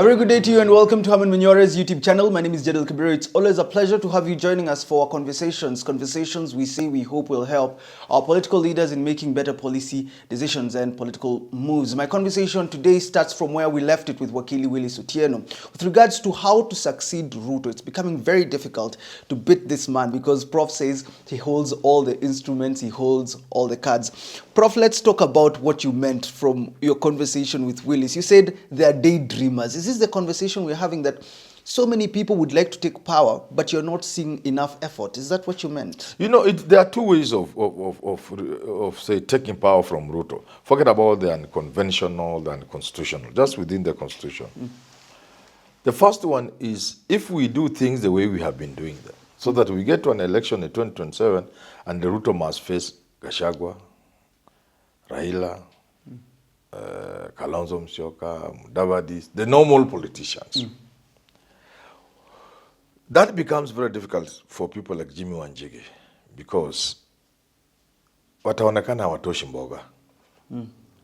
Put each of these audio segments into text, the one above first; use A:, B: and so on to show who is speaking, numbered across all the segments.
A: A very good day to you and welcome to Herman Manyora's YouTube channel. My name is Jadil Kabiru. It's always a pleasure to have you joining us for our conversations. Conversations we say we hope will help our political leaders in making better policy decisions and political moves. My conversation today starts from where we left it with Wakili Willis Otieno. With regards to how to succeed Ruto, it's becoming very difficult to beat this man because Prof says he holds all the instruments, he holds all the cards. Prof, let's talk about what you meant from your conversation with Willis. You said they are daydreamers. Is this the conversation we're having, that so many people would like to take power, but you're not seeing enough effort? Is that what you meant?
B: You know, there are two ways of say, taking power from Ruto. Forget about the unconventional, the unconstitutional, just within the constitution. The first one is if we do things the way we have been doing them, so that we get to an election in 2027 and the Ruto must face Gachagua, Raila, Kalonzo, Mudavadi, the normal politicians. That becomes very difficult for people like Jimmy Wanjigi because wataonekana hawatoshi mboga.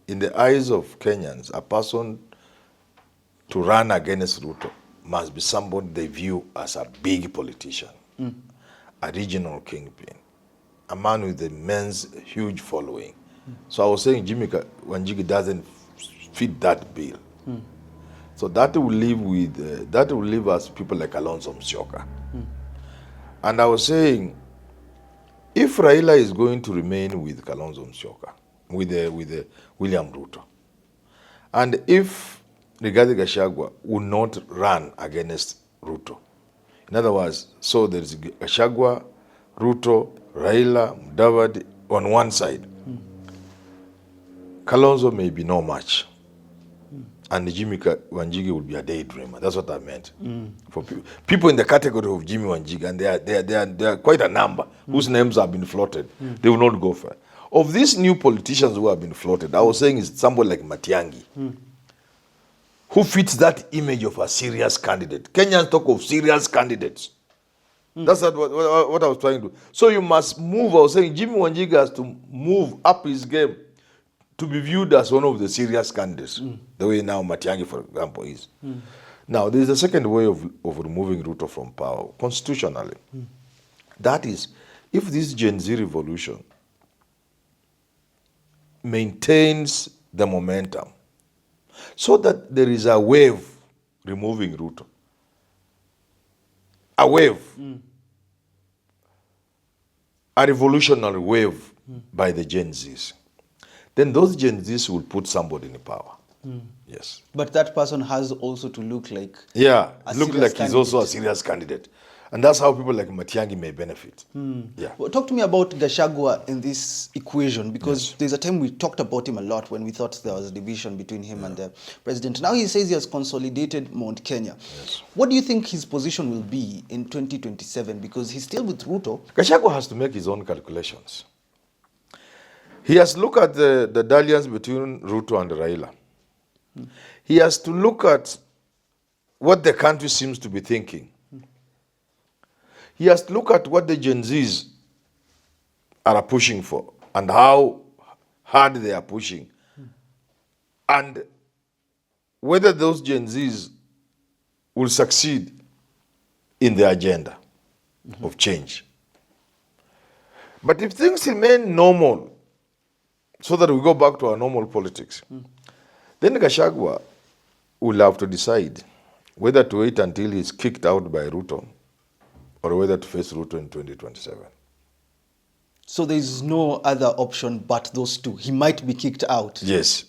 B: In the eyes of Kenyans, a person to run against Ruto must be somebody they view as a big politician, a regional kingpin, a man with immense, huge following. So I was saying Jimmy Wanjigi doesn't fit that bill. So that will leave us people like Kalonzo Musyoka. And I was saying, if Raila is going to remain with Kalonzo Musyoka, with William Ruto, and if Rigathi Gachagua will not run against Ruto, in other words, so there is Gachagua, Ruto, Raila, Mudavadi on one side, Kalonzo may be no match. And Jimmy Wanjigi will be a daydreamer. That's what I meant. For people in the category of Jimmy Wanjigi, and they are quite a number whose names have been floated, they will not go for it. Of these new politicians who have been floated, I was saying is somebody like Matiang'i, who fits that image of a serious candidate. Kenyans talk of serious candidates. That's what I was trying to do. So you must move. I was saying Jimmy Wanjigi has to move up his game to be viewed as one of the serious candidates, the way now Matiang'i, for example, is. Now, there is a second way of removing Ruto from power, constitutionally. That is, if this Gen Z revolution maintains the momentum, so that there is a wave removing Ruto, a wave, a revolutionary wave by the Gen Zs, then those Gen Zs will put somebody in power. Yes.
A: But that person has also to look like
B: look like he's also a serious candidate. And that's how people like Matiang'i may benefit.
A: Well, talk to me about Gachagua in this equation, because there's a time we talked about him a lot when we thought there was a division between him and the president. Now he says he has consolidated Mount Kenya. What do you think his position will be in 2027? Because he's still with Ruto.
B: Gachagua has to make his own calculations. He has to look at the dalliance between Ruto and Raila. He has to look at what the country seems to be thinking. He has to look at what the Gen Zs are pushing for and how hard they are pushing. And whether those Gen Zs will succeed in their agenda of change. But if things remain normal, so that we go back to our normal politics, then Gachagua will have to decide whether to wait until he's kicked out by Ruto or whether to face Ruto in 2027.
A: So there's no other option but those two. He might be kicked out.
B: Yes.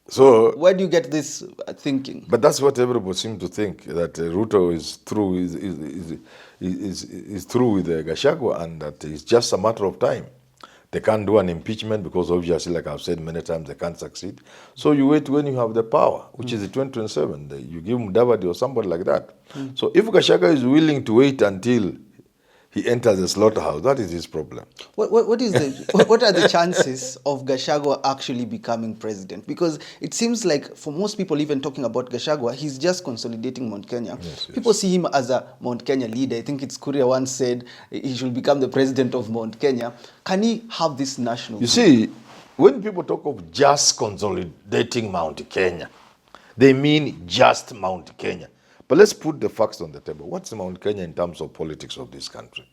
B: So
A: where do you get this thinking?
B: But that's what everybody seems to think, that Ruto is through is through with Gachagua, and that it's just a matter of time. They can't do an impeachment because obviously, like I've said many times, they can't succeed. So you wait when you have the power, which is the 2027. You give Mudavadi or somebody like that. So if Gachagua is willing to wait until he enters the slaughterhouse, that is his problem.
A: What are the chances of Gachagua actually becoming president? Because it seems like for most people, even talking about Gachagua, he's just consolidating Mount Kenya. People see him as a Mount Kenya leader. I think it's Kuria once said he should become the president of Mount Kenya. Can he have this national?
B: You see, when people talk of just consolidating Mount Kenya, They mean just Mount Kenya. But let's put the facts on the table. What's Mount Kenya in terms of politics of this country?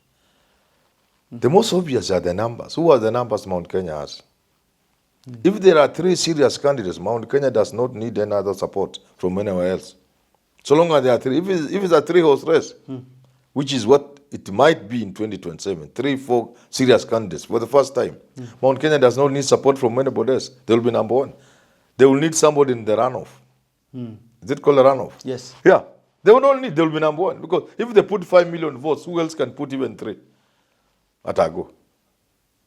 B: The most obvious are the numbers. Who are the numbers Mount Kenya has? If there are 3 serious candidates, Mount Kenya does not need any other support from anywhere else. So long as there are 3, if it's a 3-horse race, which is what it might be in 2027, 3-4 serious candidates for the first time, Mount Kenya does not need support from anybody else. They will be number 1. They will need somebody in the runoff. Is it called a runoff?
A: Yes.
B: Yeah. They will not need, they will be number 1. Because if they put 5 million votes, who else can put even 3? Atago.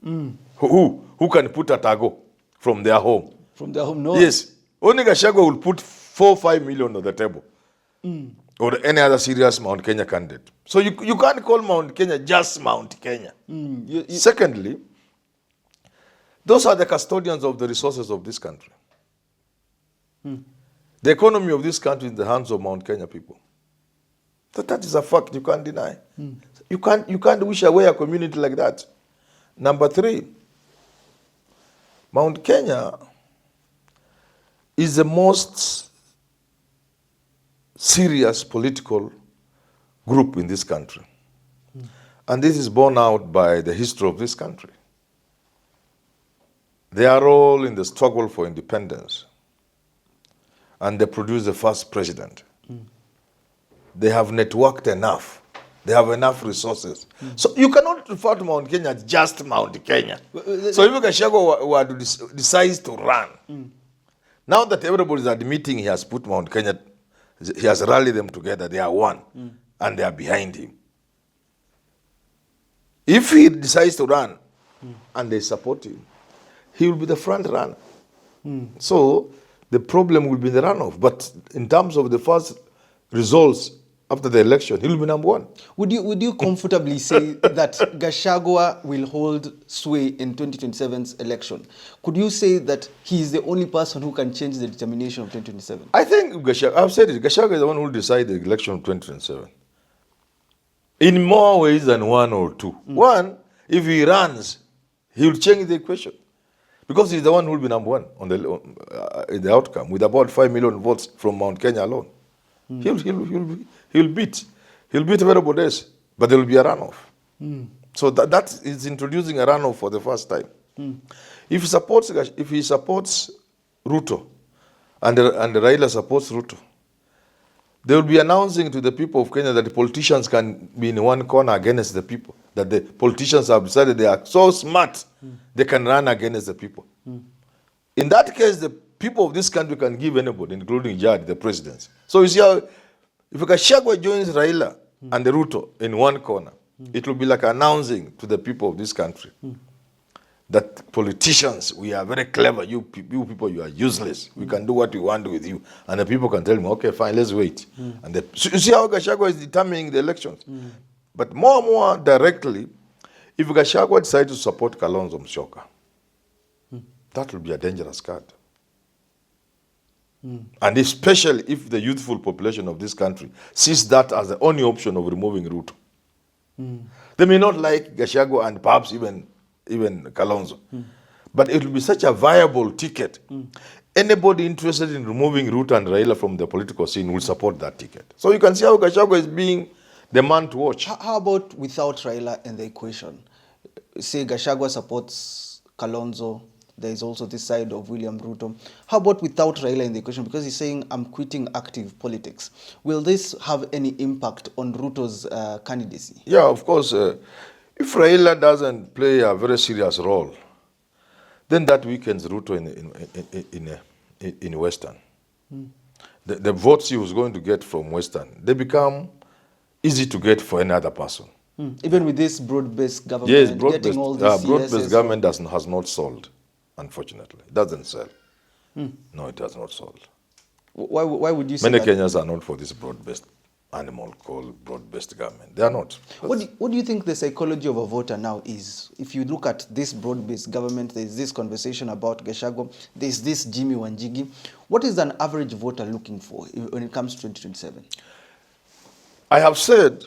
B: Who can put Atago from their home?
A: From their home, no.
B: Yes. Only Gachagua will put 4-5 million on the table. Or any other serious Mount Kenya candidate. So you can't call Mount Kenya just Mount Kenya. Secondly, those are the custodians of the resources of this country. The economy of this country is in the hands of Mount Kenya people. So that is a fact you can't deny. You can't wish away a community like that. Number 3, Mount Kenya is the most serious political group in this country. And this is borne out by the history of this country. They are all in the struggle for independence. And they produce the first president. They have networked enough. They have enough resources. So you cannot refer to Mount Kenya as just Mount Kenya. So if Gachagua were to decides to run, now that everybody is admitting he has put Mount Kenya, he has rallied them together, they are one, and they are behind him. If he decides to run, and they support him, he will be the front runner. So the problem will be the runoff. But in terms of the first results after the election, he will be number 1.
A: Would you comfortably say that Gachagua will hold sway in 2027's election? Could you say that he is the only person who can change the determination of 2027?
B: I think Gachagua, I've said it, Gachagua is the one who will decide the election of 2027. In more ways than 1 or 2. 1, if he runs, he will change the equation. Because he's the one who will be number 1 on in the outcome, with about 5 million votes from Mount Kenya alone. He'll beat everybody else, but there will be a runoff. So that is introducing a runoff for the first time. If he supports Ruto, and Raila supports Ruto, they will be announcing to the people of Kenya that the politicians can be in one corner against the people. That the politicians have decided they are so smart, they can run against the people. In that case, the people of this country can give anybody, including Judge, the presidency. So you see how, if Gachagua joins Raila and the Ruto in one corner, it will be like announcing to the people of this country that politicians, we are very clever, you people, you are useless. We can do what we want with you. And the people can tell him, okay, fine, let's wait. And so you see how Gachagua is determining the elections. But more and more directly, if Gachagua decides to support Kalonzo Musyoka, that will be a dangerous card. And especially if the youthful population of this country sees that as the only option of removing Ruto. They may not like Gachagua and perhaps even Kalonzo. But it will be such a viable ticket. Anybody interested in removing Ruto and Raila from the political scene will support that ticket. So you can see how Gachagua is being the man to watch.
A: How about without Raila in the equation? Say Gachagua supports Kalonzo. There is also this side of William Ruto. How about without Raila in the equation? Because he's saying, I'm quitting active politics. Will this have any impact on Ruto's candidacy? Yeah,
B: of course. If Raila doesn't play a very serious role, then that weakens Ruto in Western. The votes he was going to get from Western, they become easy to get for any other person.
A: Even with this broad-based government,
B: yes,
A: getting all these
B: broad-based government has not sold, unfortunately. It doesn't sell. No, it has not sold.
A: Why would you say
B: Many Kenyans are not for this broad-based animal called broad-based government. They are not.
A: What do you think the psychology of a voter now is? If you look at this broad-based government, there's this conversation about Gachagua, there's this Jimmy Wanjigi. What is an average voter looking for when it comes to 2027?
B: I have said,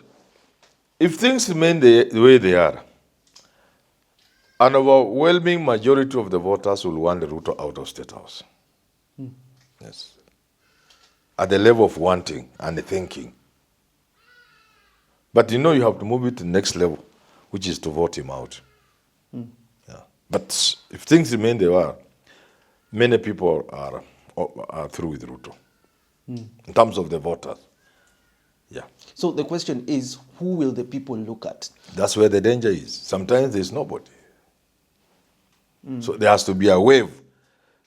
B: if things remain the way they are, an overwhelming majority of the voters will want the Ruto out of State House. Yes. at the level of wanting and thinking. But you have to move it to the next level, which is to vote him out. Yeah. But if things remain the way, many people are through with Ruto in terms of the voters. Yeah.
A: So the question is, who will the people look at?
B: That's where the danger is. Sometimes there's nobody. So there has to be a wave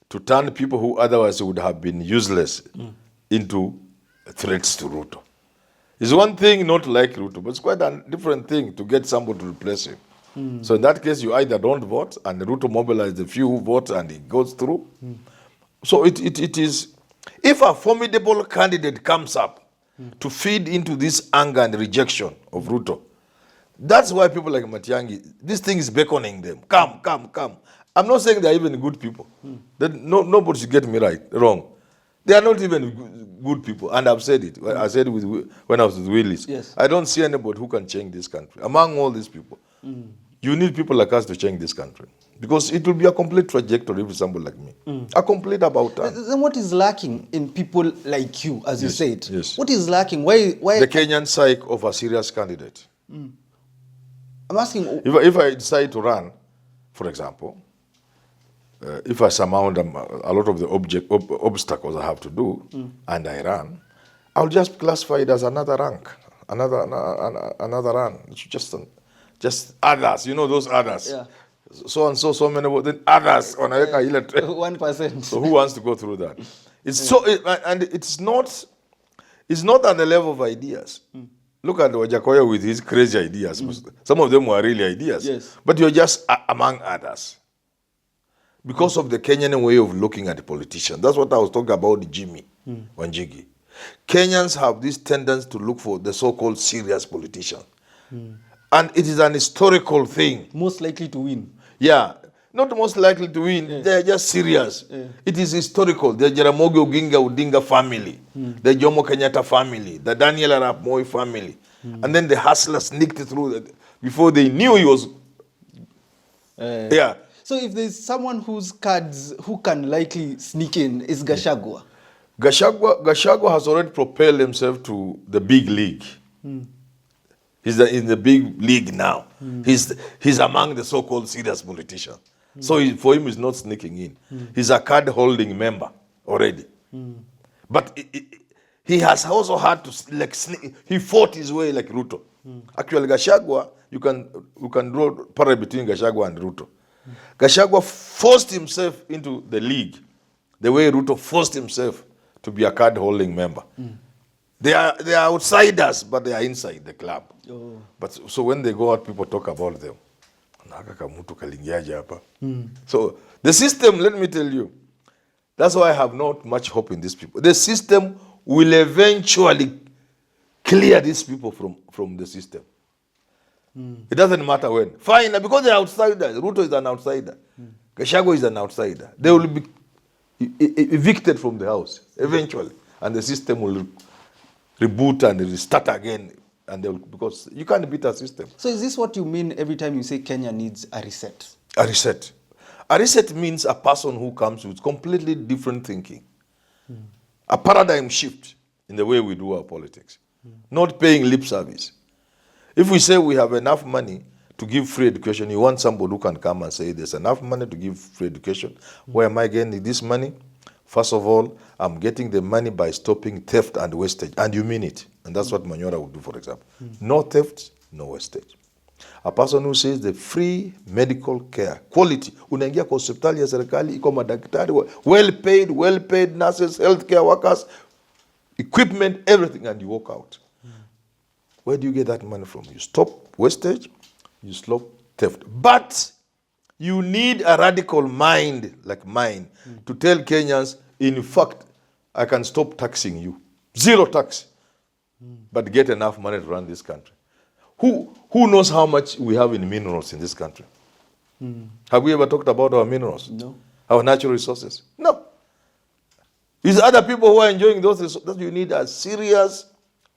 B: to turn people who otherwise would have been useless into threats to Ruto. It's one thing not to like Ruto, but it's quite a different thing to get somebody to replace him. So in that case, you either don't vote, and Ruto mobilizes the few who vote, and it goes through. So it is, if a formidable candidate comes up to feed into this anger and rejection of Ruto, that's why people like Matiang'i, this thing is beckoning them. Come, come, come. I'm not saying they're even good people. Nobody should get me wrong. They are not even good people, and I've said it. I said it when I was with Willis.
A: Yes.
B: I don't see anybody who can change this country. Among all these people, you need people like us to change this country, because it will be a complete trajectory with somebody like me. A complete about time.
A: Then what is lacking in people like you, as you said?
B: Yes.
A: What is lacking? Why?
B: The Kenyan psyche of a serious candidate.
A: I'm asking.
B: If I decide to run, for example, if I surmount a lot of the obstacles I have to do, and I run, I'll just classify it as another rank, another run. It's just others. Those others.
A: Yeah.
B: So and so many. Then others on
A: 1%.
B: So who wants to go through that? It's not at the level of ideas. Look at Gachagua with his crazy ideas. Some of them were really ideas.
A: Yes.
B: But you're just among others. Because of the Kenyan way of looking at the politician. That's what I was talking about, Jimmy Wanjigi. Kenyans have this tendency to look for the so-called serious politician. And it is an historical thing.
A: Most likely to win.
B: Yeah. Not most likely to win. They're just serious. It is historical. The Jaramogi Oginga Odinga family, the Jomo Kenyatta family, the Daniel Arap Moi family. And then the hustler sneaked through before they knew he was... yeah.
A: So if there's someone whose cards who can likely sneak in, is Gachagua.
B: Gachagua has already propelled himself to the big league. He's in the big league now. He's among the so-called serious politicians. So for him, he's not sneaking in. He's a card-holding member already. But he has also had to sneak. He fought his way like Ruto. Actually, Gachagua, you can draw a parallel between Gachagua and Ruto. Gachagua forced himself into the league the way Ruto forced himself to be a card-holding member. They are outsiders, but they are inside the club. But so when they go out, people talk about them. So the system, let me tell you, that's why I have not much hope in these people. The system will eventually clear these people from the system. It doesn't matter when. Fine, because they're outsiders. Ruto is an outsider. Gachagua is an outsider. They will be evicted from the house eventually. And the system will reboot and restart again. And they will, because you can't beat a system.
A: So is this what you mean every time you say Kenya needs a reset?
B: A reset. A reset means a person who comes with completely different thinking. A paradigm shift in the way we do our politics. Not paying lip service. If we say we have enough money to give free education, you want somebody who can come and say there's enough money to give free education. Where am I getting this money? First of all, I'm getting the money by stopping theft and wastage. And you mean it. And that's what Manyora would do, for example. No theft, no wastage. A person who says the free medical care, quality. Unaingia kwa hospitali ya serikali, iko madaktari, well paid nurses, healthcare workers, equipment, everything, and you walk out. Where do you get that money from? You stop wastage, you stop theft. But you need a radical mind like mine to tell Kenyans, in fact, I can stop taxing you. Zero tax. But get enough money to run this country. Who knows how much we have in minerals in this country? Have we ever talked about our minerals?
A: No.
B: Our natural resources? No. It's other people who are enjoying those resources. You need a serious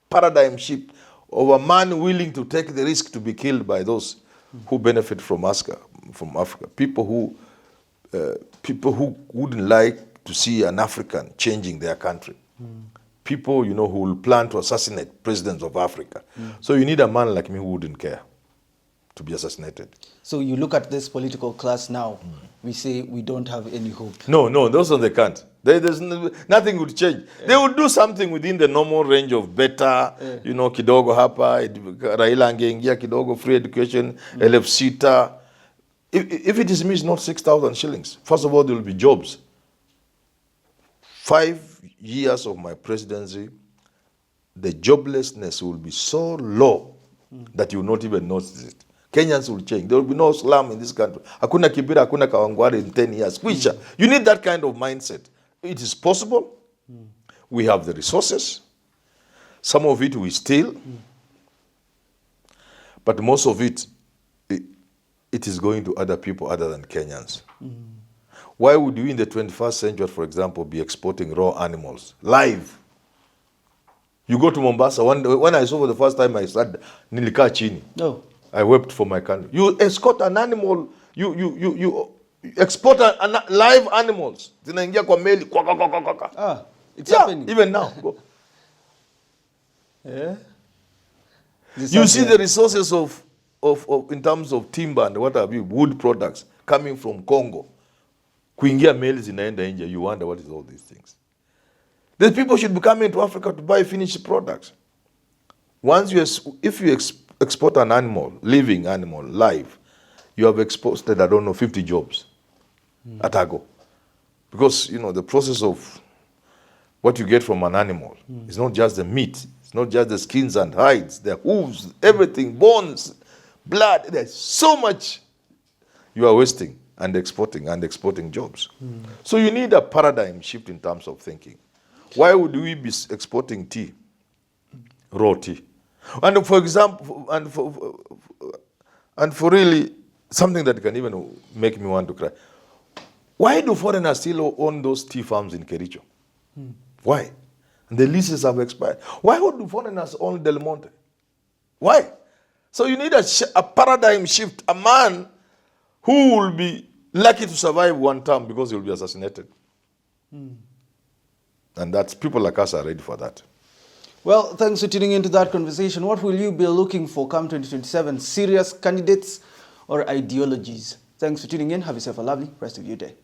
B: paradigm shift of a man willing to take the risk to be killed by those who benefit from Africa. People who wouldn't like to see an African changing their country. people, who will plan to assassinate presidents of Africa. So you need a man like me who wouldn't care to be assassinated.
A: So you look at this political class now, we say we don't have any hope.
B: No, those ones they can't. Nothing would change. They would do something within the normal range of better, kidogo hapa, Raila angeingia kidogo, free education, elef sita. If it is me, it's not 6,000 shillings. First of all, there will be jobs. 5 years of my presidency, the joblessness will be so low that you will not even notice it. Kenyans will change. There will be no slum in this country. Hakuna Kibira, hakuna Kawangware in 10 years. Kwisha. You need that kind of mindset. It is possible. We have the resources. Some of it we steal. But most of it is going to other people other than Kenyans. Why would you in the 21st century, for example, be exporting raw animals live? You go to Mombasa. When I saw for the first time, I said, nilikaa chini.
A: No.
B: I wept for my country. You escort an animal, you export live animals. Zinaingia kwa meli.
A: It's happening.
B: Even now. Go.
A: Yeah.
B: You see the resources of in terms of timber and what have you, wood products coming from Congo. Kuingia meli zinaenda nje. You wonder what is all these things. These people should be coming to Africa to buy finished products. If you export an animal, living animal, live, you have exported, 50 jobs at Ago. Because, the process of what you get from an animal is not just the meat, it's not just the skins and hides, the hooves, everything, bones, blood. There's so much you are wasting and exporting jobs. So you need a paradigm shift in terms of thinking. Why would we be exporting tea, raw tea? And for example, and for really something that can even make me want to cry. Why do foreigners still own those tea farms in Kericho? Why? And the leases have expired. Why would foreigners own Del Monte? Why? So you need a paradigm shift, a man who will be lucky to survive one term because he will be assassinated. And that's people like us are ready for that.
A: Well, thanks for tuning into that conversation. What will you be looking for come 2027? Serious candidates or ideologies? Thanks for tuning in. Have yourself a lovely rest of your day.